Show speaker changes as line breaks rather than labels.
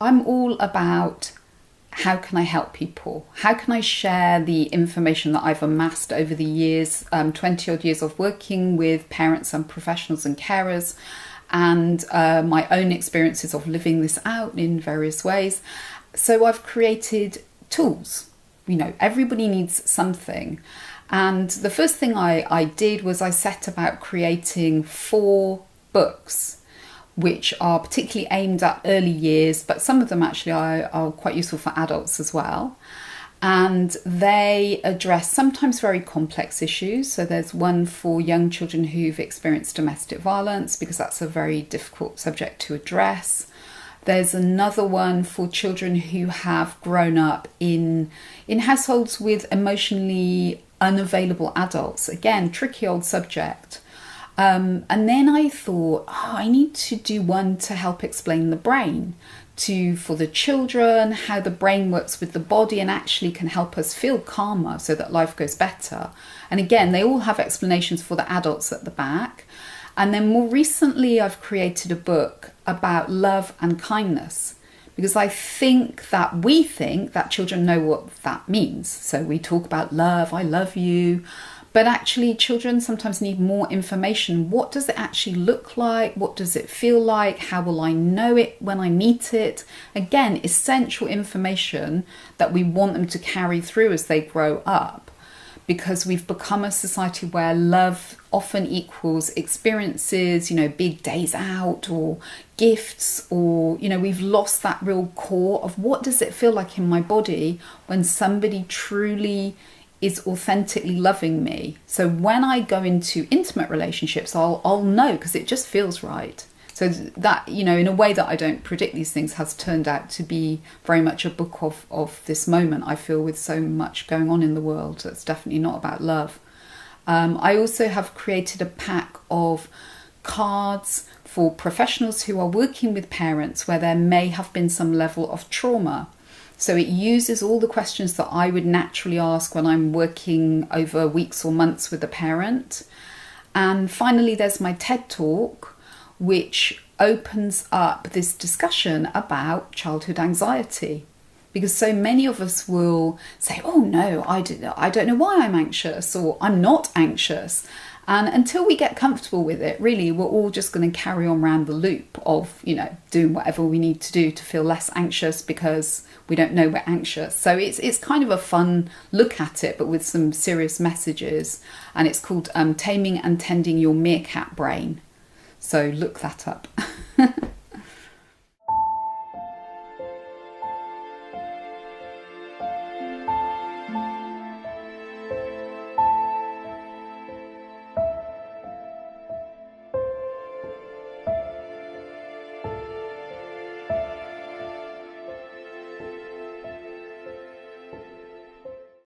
I'm all about how can I help people? How can I share the information that I've amassed over the years, 20 odd years of working with parents and professionals and carers, and my own experiences of living this out in various ways. So I've created tools. You know, everybody needs something. And the first thing I did was I set about creating 4 books which are particularly aimed at early years, but some of them actually are quite useful for adults as well. And they address sometimes very complex issues. So there's one for young children who've experienced domestic violence, because that's a very difficult subject to address. There's another one for children who have grown up in households with emotionally unavailable adults. Again, tricky old subject. And then I thought, I need to do one to help explain the brain for the children, how the brain works with the body and actually can help us feel calmer so that life goes better. And again, they all have explanations for the adults at the back. And then more recently, I've created a book about love and kindness, because I think that children know what that means. So we talk about love, I love you. But actually, children sometimes need more information. What does it actually look like? What does it feel like? How will I know it when I meet it? Again, essential information that we want them to carry through as they grow up, because we've become a society where love often equals experiences, big days out or gifts, or, we've lost that real core of what does it feel like in my body when somebody truly is authentically loving me. So when I go into intimate relationships, I'll know, because it just feels right. So that, in a way that I don't predict these things, has turned out to be very much a book of this moment, I feel, with so much going on in the world. That's definitely not about love. I also have created a pack of cards for professionals who are working with parents where there may have been some level of trauma. So it uses all the questions that I would naturally ask when I'm working over weeks or months with a parent. And finally, there's my TED Talk, which opens up this discussion about childhood anxiety. Because so many of us will say, oh no, I don't know why I'm anxious, or I'm not anxious. And until we get comfortable with it, really, we're all just going to carry on around the loop of, doing whatever we need to do to feel less anxious because we don't know we're anxious. So it's kind of a fun look at it, but with some serious messages. And it's called Taming and Tending Your Meerkat Brain. So look that up.